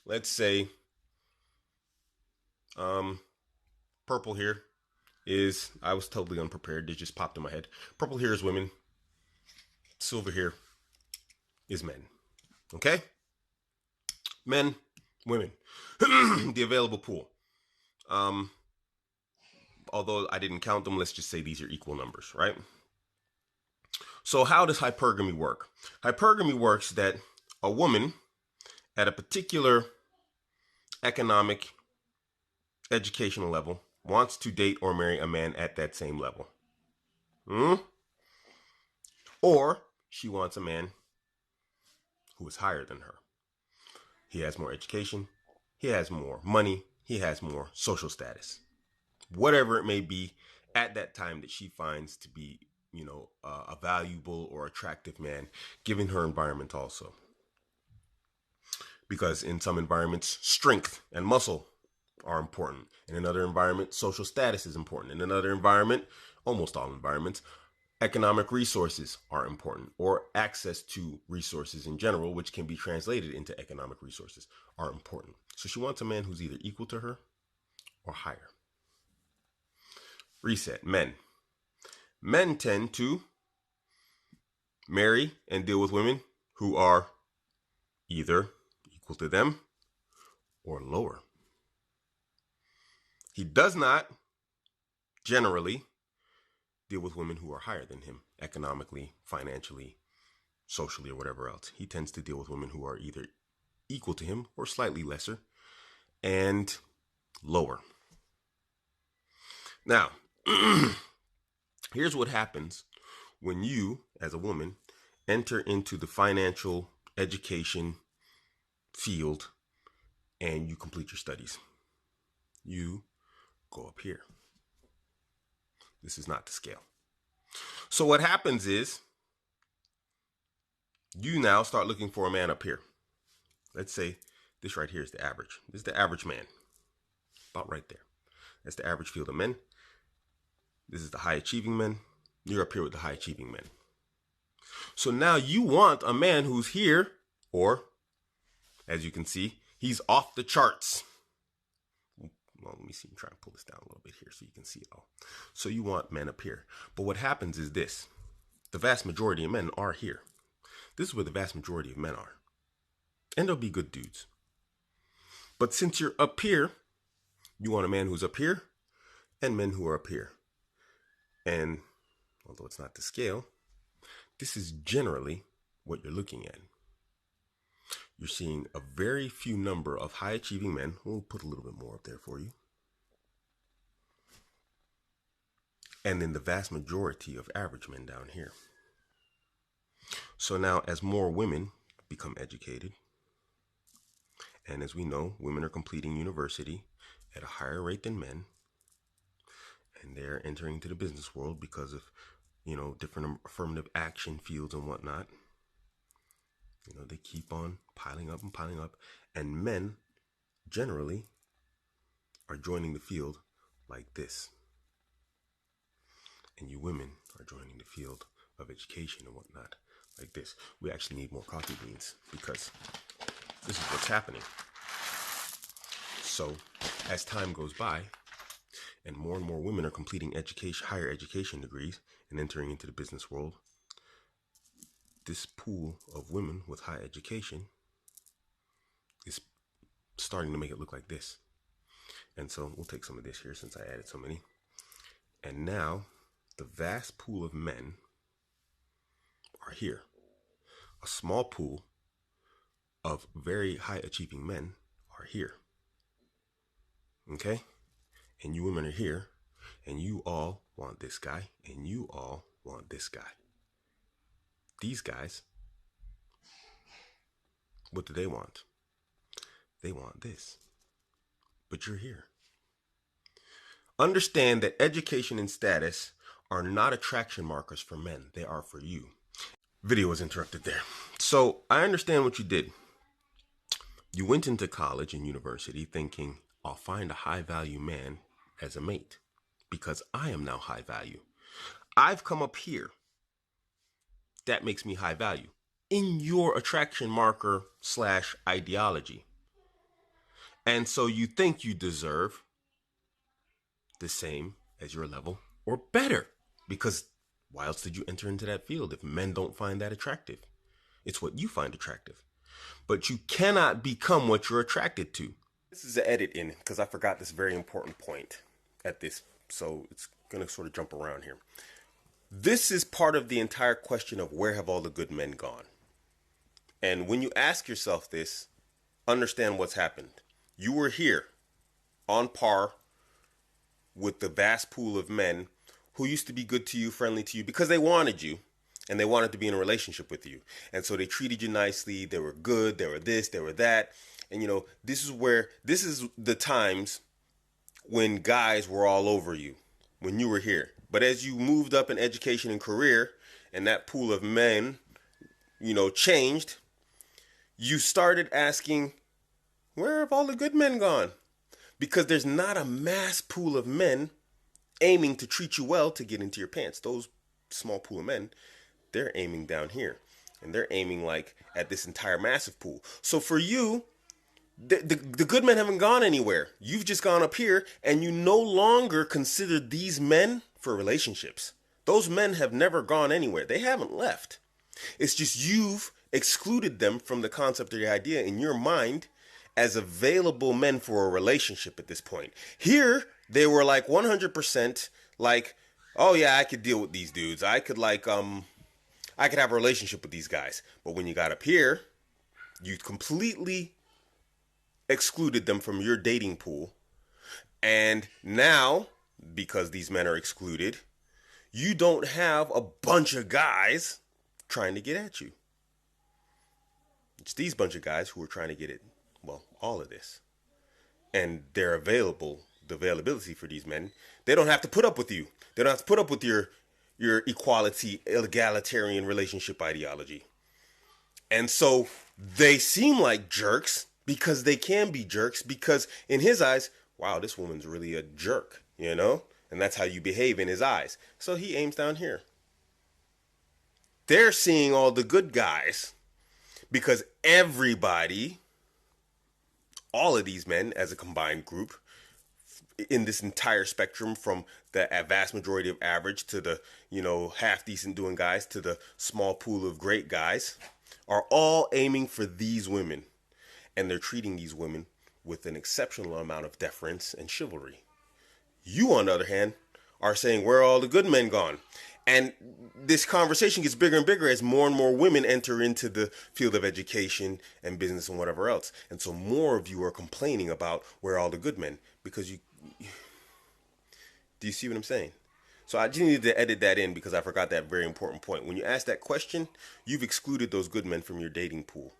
let's say purple here is, I was totally unprepared. It just popped in my head. Purple here is women. Silver here is men. Okay? Men, women. The available pool. Um, Although I didn't count them, let's just say these are equal numbers, right? So how does hypergamy work? Hypergamy works that a woman at a particular economic, educational level wants to date or marry a man at that same level. Hmm? Or she wants a man who is higher than her. He has more education, he has more money, he has more social status. Whatever it may be at that time that she finds to be, a valuable or attractive man, given her environment also. Because in some environments, strength and muscle are important. In another environment, social status is important. In another environment, almost all environments, economic resources are important, or access to resources in general, which can be translated into economic resources, are important. So she wants a man who's either equal to her or higher. Reset. Men. Men tend to marry and deal with women who are either equal to them or lower. He does not generally deal with women who are higher than him economically, financially, socially, or whatever else. He tends to deal with women who are either equal to him or slightly lesser and lower. Now, here's what happens when you, as a woman, enter into the financial education field and you complete your studies. You go up here. This is not the scale. So what happens is you now start looking for a man up here. Let's say this right here is the average. This is the average man. About right there. That's the average field of men. This is the high achieving men. You're up here with the high achieving men. So now you want a man who's here, or as you can see, he's off the charts. Well, let me see, try and pull this down a little bit here so you can see it all. So you want men up here. But what happens is this. The vast majority of men are here. This is where the vast majority of men are. And they'll be good dudes. But since you're up here, you want a man who's up here and men who are up here. And although it's not the scale, this is generally what you're looking at. You're seeing a very few number of high achieving men. We'll put a little bit more up there for you. And then the vast majority of average men down here. So now as more women become educated, and as we know, women are completing university at a higher rate than men, and they're entering into the business world because of, different affirmative action fields and whatnot. They keep on piling up and piling up, and men generally are joining the field like this. And you women are joining the field of education and whatnot like this. We actually need more coffee beans because this is what's happening. So as time goes by and more women are completing higher education degrees and entering into the business world, this pool of women with high education is starting to make it look like this. And so we'll take some of this here since I added so many. And now the vast pool of men are here. A small pool of very high achieving men are here. Okay? And you women are here, and you all want this guy, and you all want this guy. These guys, what do they want? They want this. But you're here. Understand that education and status are not attraction markers for men. They are for you. Video was interrupted there. So I understand what you did. You went into college and university thinking, I'll find a high value man as a mate because I am now high value. I've come up here. That makes me high value in your attraction marker / ideology. And so you think you deserve the same as your level or better. Because why else did you enter into that field if men don't find that attractive? It's what you find attractive. But you cannot become what you're attracted to. This is an edit in because I forgot this very important point at this. So it's going to sort of jump around here. This is part of the entire question of where have all the good men gone? And when you ask yourself this, understand what's happened. You were here on par with the vast pool of men who used to be good to you, friendly to you, because they wanted you and they wanted to be in a relationship with you. And so they treated you nicely. They were good. They were this, they were that. And this is the times when guys were all over you, when you were here. But as you moved up in education and career and that pool of men, changed, you started asking, where have all the good men gone? Because there's not a mass pool of men aiming to treat you well to get into your pants. Those small pool of men, they're aiming down here. And they're aiming like at this entire massive pool. So for you, the good men haven't gone anywhere. You've just gone up here and you no longer consider these men for relationships. Those men have never gone anywhere. They haven't left. It's just you've excluded them from the concept or the idea in your mind as available men for a relationship at this point. Here, they were like 100% like, oh yeah, I could deal with these dudes. I could I could have a relationship with these guys. But when you got up here, you completely excluded them from your dating pool. And now, because these men are excluded, you don't have a bunch of guys trying to get at you. It's these bunch of guys who are trying to get it, all of this. And they're available, the availability for these men, they don't have to put up with you. They don't have to put up with your equality, egalitarian relationship ideology. And so they seem like jerks because they can be jerks because in his eyes, wow, this woman's really a jerk, And that's how you behave in his eyes. So he aims down here. They're seeing all the good guys because everybody, all of these men as a combined group, in this entire spectrum from the vast majority of average to the, half decent doing guys to the small pool of great guys, are all aiming for these women. And they're treating these women with an exceptional amount of deference and chivalry. You, on the other hand, are saying, where are all the good men gone? And this conversation gets bigger and bigger as more and more women enter into the field of education and business and whatever else. And so more of you are complaining about where are all the good men because do you see what I'm saying? So I just needed to edit that in because I forgot that very important point. When you ask that question, you've excluded those good men from your dating pool.